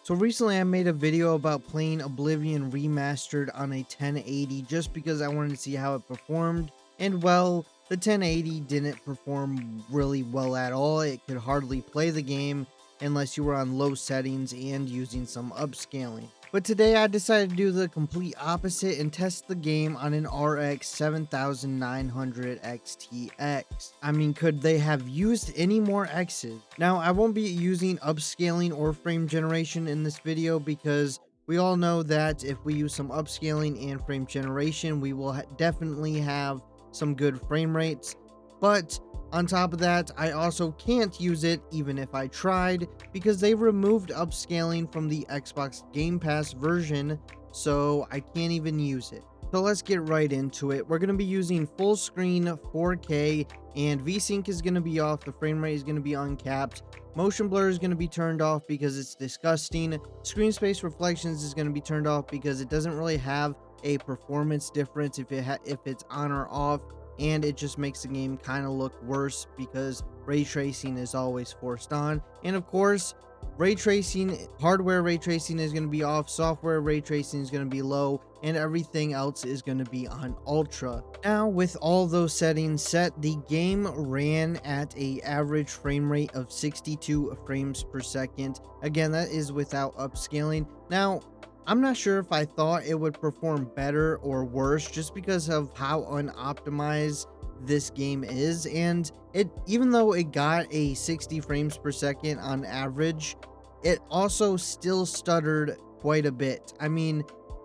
So recently I made a video about playing Oblivion Remastered on a 1080 just because I wanted to see how it performed. And well, the 1080 didn't perform really well at all. It could hardly play the game unless you were on low settings and using some upscaling. But today I decided to do the complete opposite and test the game on an RX 7900 XTX. I mean, could they have used any more X's? Now, I won't be using upscaling or frame generation in this video because we all know that if we use some upscaling and frame generation, we will definitely have some good frame rates. But on top of that, I also can't use it even if I tried because they removed upscaling from the Xbox Game Pass version, so I can't even use it. So let's get right into it. We're going to be using full screen 4K and VSync is going to be off. The frame rate is going to be uncapped. Motion blur is going to be turned off because it's disgusting. Screen space reflections is going to be turned off because it doesn't really have a performance difference if it's on or off, and it just makes the game kind of look worse because ray tracing is always forced on. And of course, ray tracing, hardware ray tracing is going to be off, software ray tracing is going to be low, and everything else is going to be on ultra. Now, with all those settings set, the game ran at a average frame rate of 62 frames per second. Again, that is without upscaling. Now, I'm not sure if I thought it would perform better or worse just because of how unoptimized this game is, and it, even though it got a 60 frames per second on average, it also still stuttered quite a bit. I mean,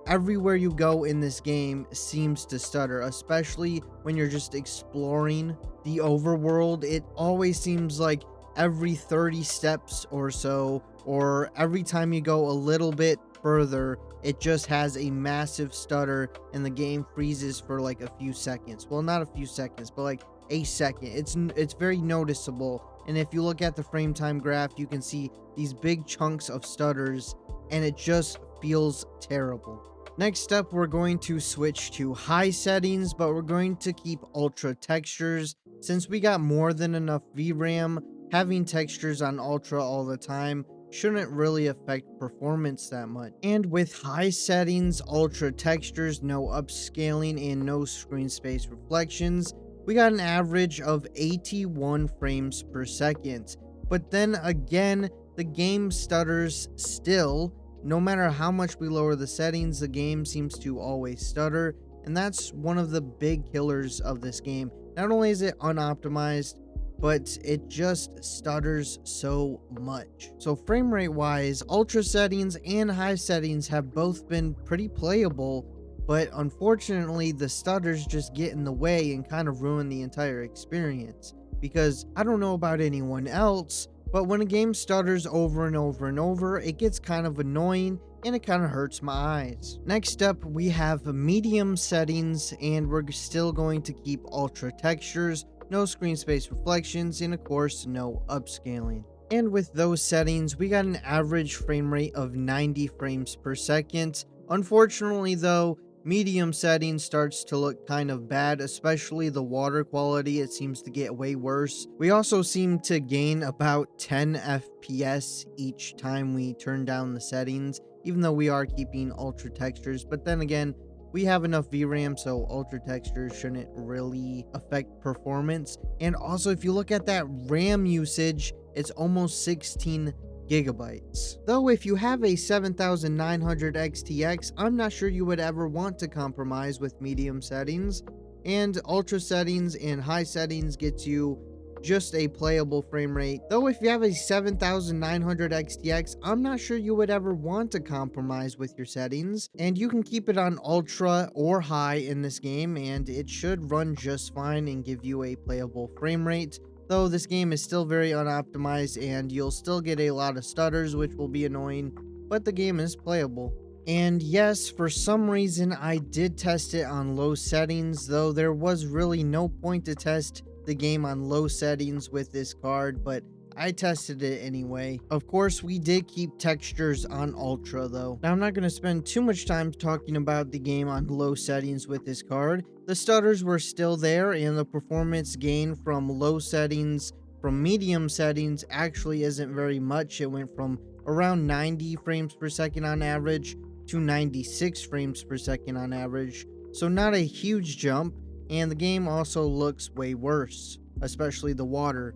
everywhere you go in this game seems to stutter, especially when you're just exploring the overworld. It always seems like every 30 steps or so, or every time you go a little bit further, it just has a massive stutter and the game freezes for like a few seconds. Well, not a few seconds, but like a second. It's very noticeable, and if you look at the frame time graph, you can see these big chunks of stutters, and it just feels terrible. Next up, we're going to switch to high settings, but we're going to keep ultra textures. Since we got more than enough VRAM, having textures on ultra all the time shouldn't really affect performance that much. And with high settings, ultra textures, no upscaling, and no screen space reflections, we got an average of 81 frames per second. But then again, the game stutters still. No matter how much we lower the settings, the game seems to always stutter, and that's one of the big killers of this game. Not only is it unoptimized, but it just stutters so much. So frame rate wise, ultra settings and high settings have both been pretty playable, but unfortunately the stutters just get in the way and kind of ruin the entire experience. Because I don't know about anyone else, but when a game stutters over and over and over, it gets kind of annoying and it kind of hurts my eyes. Next up, we have medium settings, and we're still going to keep ultra textures, no screen space reflections, and of course, no upscaling. And with those settings, we got an average frame rate of 90 frames per second. Unfortunately though, medium settings starts to look kind of bad, especially the water quality. It seems to get way worse. We also seem to gain about 10 FPS each time we turn down the settings, even though we are keeping ultra textures. But then again, we have enough VRAM, so ultra textures shouldn't really affect performance. And also, if you look at that RAM usage, it's almost 16 gigabytes. Though if you have a 7900 XTX, I'm not sure you would ever want to compromise with medium settings, and ultra settings and high settings gets you just a playable frame rate. Though if you have a 7900 XTX, I'm not sure you would ever want to compromise with your settings, and you can keep it on ultra or high in this game and it should run just fine and give you a playable frame rate. Though this game is still very unoptimized and you'll still get a lot of stutters, which will be annoying, but the game is playable. And yes, for some reason I did test it on low settings, though there was really no point to test the game on low settings with this card, but I tested it anyway. Of course, we did keep textures on ultra though. Now, I'm not going to spend too much time talking about the game on low settings with this card. The stutters were still there, and the performance gain from low settings from medium settings actually isn't very much. It went from around 90 frames per second on average to 96 frames per second on average, so not a huge jump, and the game also looks way worse, especially the water.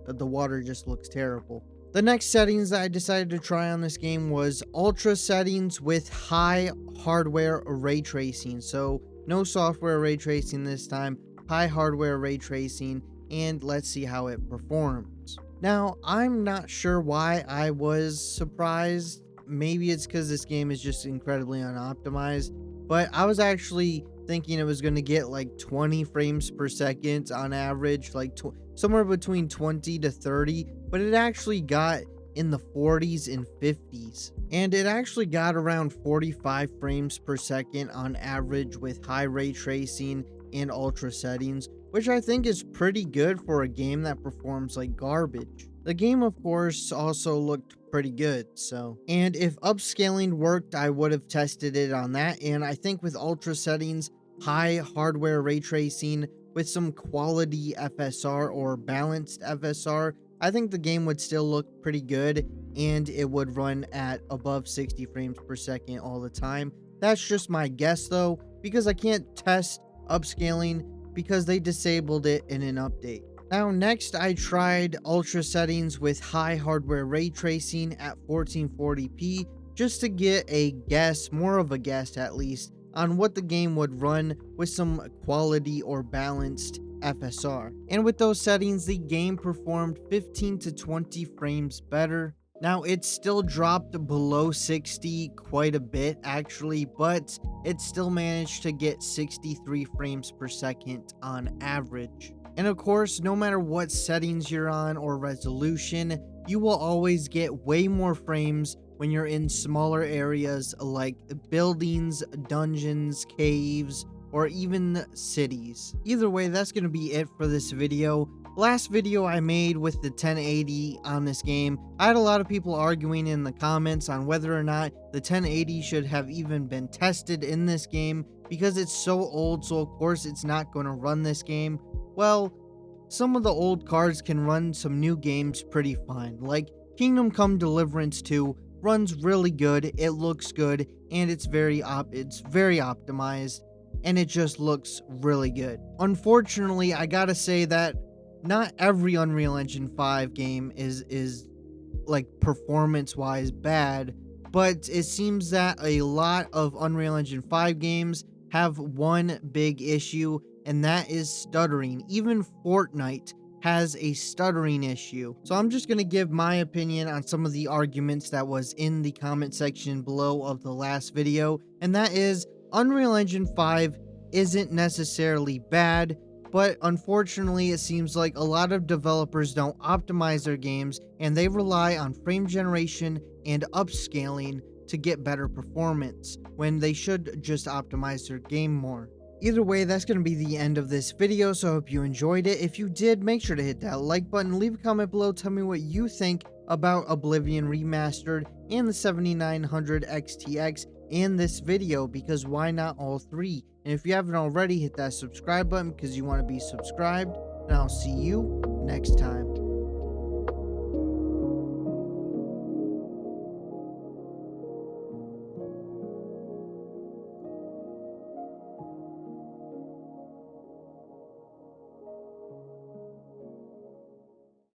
The water just looks terrible. The next settings that I decided to try on this game was ultra settings with high hardware ray tracing. So no software ray tracing this time, high hardware ray tracing, and let's see how it performs. Now, I'm not sure why I was surprised. Maybe it's because this game is just incredibly unoptimized, but I was actually thinking it was going to get like 20 frames per second on average, like somewhere between 20 to 30, but it actually got in the 40s and 50s, and it actually got around 45 frames per second on average with high ray tracing and ultra settings, which I think is pretty good for a game that performs like garbage. The game, of course, also looked pretty good, and if upscaling worked, I would have tested it on that, and I think with ultra settings, high hardware ray tracing, with some quality FSR or balanced FSR, I think the game would still look pretty good, and it would run at above 60 frames per second all the time. That's just my guess though, because I can't test upscaling because they disabled it in an update. Now next, I tried ultra settings with high hardware ray tracing at 1440p just to get a guess, more of a guess at least, on what the game would run with some quality or balanced FSR. And with those settings, the game performed 15 to 20 frames better. Now, it still dropped below 60 quite a bit actually, but it still managed to get 63 frames per second on average. And of course, no matter what settings you're on or resolution, you will always get way more frames when you're in smaller areas like buildings, dungeons, caves, or even cities. Either way, that's going to be it for this video. Last video I made with the 1080 on this game, I had a lot of people arguing in the comments on whether or not the 1080 should have even been tested in this game because it's so old, so of course it's not going to run this game. Well, some of the old cards can run some new games pretty fine, like Kingdom Come Deliverance 2 runs really good, it looks good, and it's very optimized, and it just looks really good. Unfortunately, I gotta say that not every Unreal Engine 5 game is like performance-wise bad, but it seems that a lot of Unreal Engine 5 games have one big issue, and that is stuttering. Even Fortnite has a stuttering issue. So I'm just going to give my opinion on some of the arguments that was in the comment section below of the last video, and that is Unreal Engine 5 isn't necessarily bad, but unfortunately it seems like a lot of developers don't optimize their games and they rely on frame generation and upscaling to get better performance when they should just optimize their game more. Either way, that's going to be the end of this video, so I hope you enjoyed it. If you did, make sure to hit that like button, leave a comment below, tell me what you think about Oblivion Remastered and the 7900 XTX in this video, because why not all three? And if you haven't already, hit that subscribe button because you want to be subscribed, and I'll see you next time.